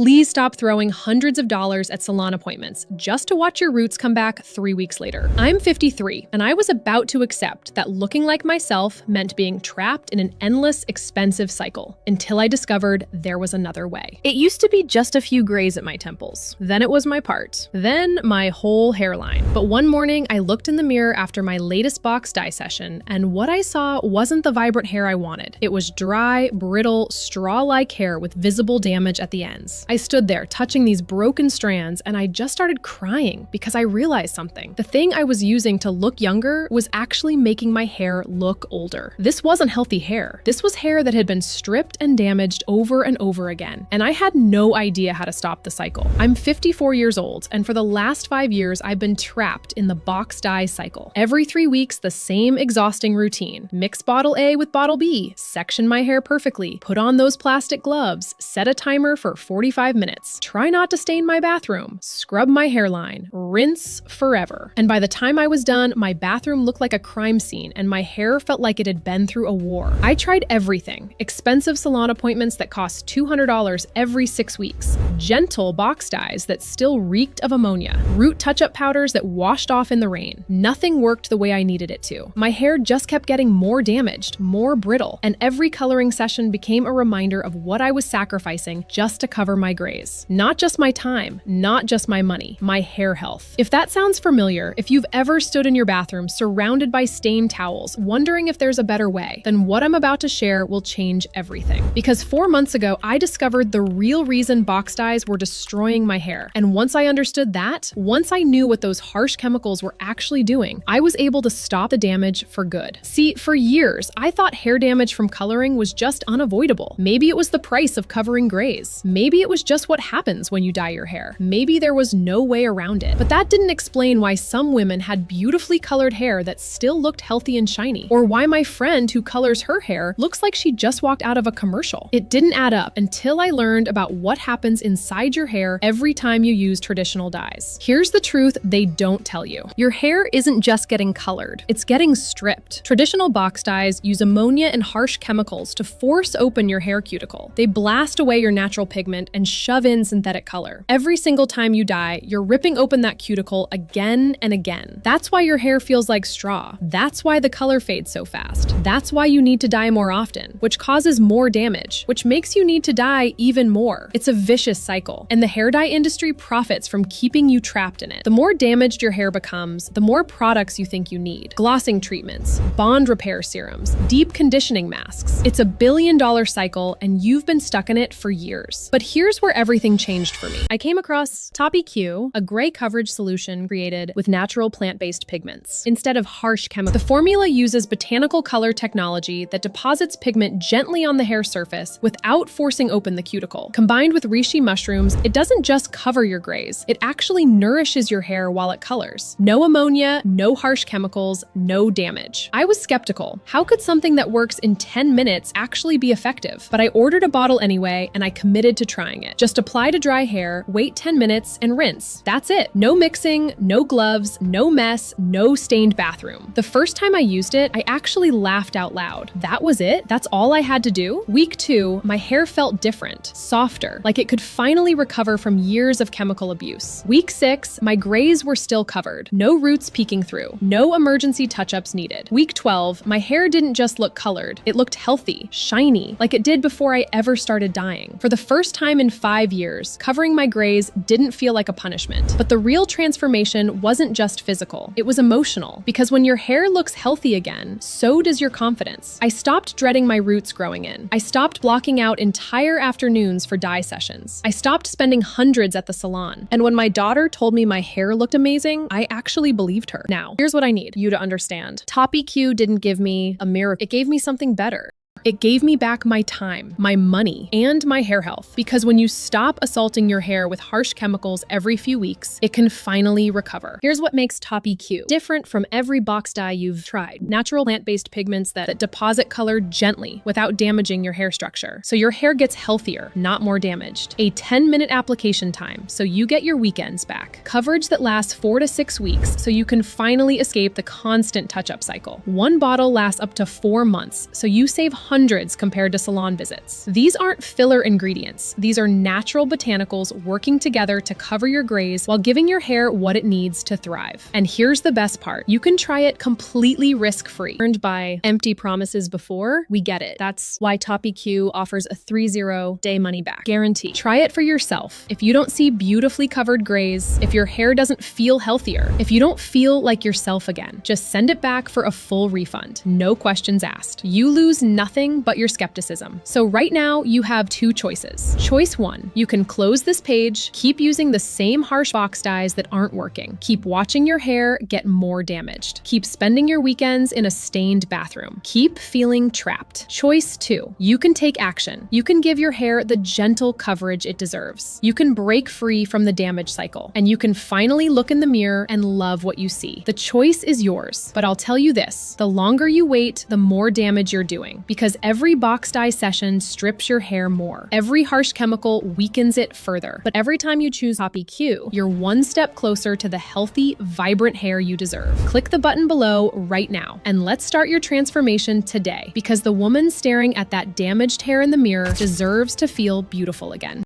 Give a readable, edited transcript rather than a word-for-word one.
Please stop throwing hundreds of dollars at salon appointments just to watch your roots come back 3 weeks later. I'm 53, and I was about to accept that looking like myself meant being trapped in an endless, expensive cycle until I discovered there was another way. It used to be just a few grays at my temples. Then it was my part. Then my whole hairline. But one morning, I looked in the mirror after my latest box dye session, and what I saw wasn't the vibrant hair I wanted. It was dry, brittle, straw-like hair with visible damage at the ends. I stood there touching these broken strands, and I just started crying because I realized something. The thing I was using to look younger was actually making my hair look older. This wasn't healthy hair. This was hair that had been stripped and damaged over and over again, and I had no idea how to stop the cycle. I'm 54 years old, and for the last 5 years, I've been trapped in the box dye cycle. Every 3 weeks, the same exhausting routine. Mix bottle A with bottle B, section my hair perfectly, put on those plastic gloves, set a timer for 45 minutes, try not to stain my bathroom, scrub my hairline, rinse forever. And by the time I was done, my bathroom looked like a crime scene and my hair felt like it had been through a war. I tried everything. Expensive salon appointments that cost $200 every 6 weeks, gentle box dyes that still reeked of ammonia, root touch-up powders that washed off in the rain. Nothing worked the way I needed it to. My hair just kept getting more damaged, more brittle, and every coloring session became a reminder of what I was sacrificing just to cover my grays. Not just my time, not just my money, my hair health. If that sounds familiar, if you've ever stood in your bathroom surrounded by stained towels, wondering if there's a better way, then what I'm about to share will change everything. Because 4 months ago, I discovered the real reason box dyes were destroying my hair. And once I understood that, once I knew what those harsh chemicals were actually doing, I was able to stop the damage for good. See, for years, I thought hair damage from coloring was just unavoidable. Maybe it was the price of covering grays. Maybe it was just what happens when you dye your hair. Maybe there was no way around it. But that didn't explain why some women had beautifully colored hair that still looked healthy and shiny, or why my friend who colors her hair looks like she just walked out of a commercial. It didn't add up until I learned about what happens inside your hair every time you use traditional dyes. Here's the truth they don't tell you. Your hair isn't just getting colored, it's getting stripped. Traditional box dyes use ammonia and harsh chemicals to force open your hair cuticle. They blast away your natural pigment and shove in synthetic color. Every single time you dye, you're ripping open that cuticle again and again. That's why your hair feels like straw. That's why the color fades so fast. That's why you need to dye more often, which causes more damage, which makes you need to dye even more. It's a vicious cycle, and the hair dye industry profits from keeping you trapped in it. The more damaged your hair becomes, the more products you think you need. Glossing treatments, bond repair serums, deep conditioning masks. It's a billion-dollar cycle, and you've been stuck in it for years. But here's where everything changed for me. I came across TopyQ, a gray coverage solution created with natural plant-based pigments instead of harsh chemicals. The formula uses botanical color technology that deposits pigment gently on the hair surface without forcing open the cuticle. Combined with reishi mushrooms, it doesn't just cover your grays, it actually nourishes your hair while it colors. No ammonia, no harsh chemicals, no damage. I was skeptical. How could something that works in 10 minutes actually be effective? But I ordered a bottle anyway, and I committed to trying it. Just apply to dry hair, wait 10 minutes, and rinse. That's it. No mixing, no gloves, no mess, no stained bathroom. The first time I used it, I actually laughed out loud. That was it? That's all I had to do? Week 2, my hair felt different, softer, like it could finally recover from years of chemical abuse. Week 6, my grays were still covered. No roots peeking through. No emergency touch-ups needed. Week 12, my hair didn't just look colored. It looked healthy, shiny, like it did before I ever started dyeing. For the first time in 5 years, covering my grays didn't feel like a punishment. But the real transformation wasn't just physical. It was emotional. Because when your hair looks healthy again, so does your confidence. I stopped dreading my roots growing in. I stopped blocking out entire afternoons for dye sessions. I stopped spending hundreds at the salon. And when my daughter told me my hair looked amazing, I actually believed her. Now, here's what I need you to understand. TopyQ didn't give me a miracle. It gave me something better. It gave me back my time, my money, and my hair health. Because when you stop assaulting your hair with harsh chemicals every few weeks, it can finally recover. Here's what makes TopyQ different from every box dye you've tried. Natural plant-based pigments that deposit color gently without damaging your hair structure. So your hair gets healthier, not more damaged. A 10-minute application time, so you get your weekends back. Coverage that lasts 4 to 6 weeks, so you can finally escape the constant touch-up cycle. One bottle lasts up to 4 months, so you save hundreds compared to salon visits. These aren't filler ingredients. These are natural botanicals working together to cover your grays while giving your hair what it needs to thrive. And here's the best part. You can try it completely risk-free. Earned by empty promises before, we get it. That's why TopyQ offers a 30-day money-back guarantee. Try it for yourself. If you don't see beautifully covered grays, if your hair doesn't feel healthier, if you don't feel like yourself again, just send it back for a full refund. No questions asked. You lose nothing but your skepticism. So right now, you have two choices. Choice one, you can close this page, keep using the same harsh box dyes that aren't working, keep watching your hair get more damaged, keep spending your weekends in a stained bathroom, keep feeling trapped. Choice two, you can take action. You can give your hair the gentle coverage it deserves. You can break free from the damage cycle, and you can finally look in the mirror and love what you see. The choice is yours, but I'll tell you this, the longer you wait, the more damage you're doing, because every box dye session strips your hair more. Every harsh chemical weakens it further. But every time you choose TopyQ, you're one step closer to the healthy, vibrant hair you deserve. Click the button below right now, and let's start your transformation today, because the woman staring at that damaged hair in the mirror deserves to feel beautiful again.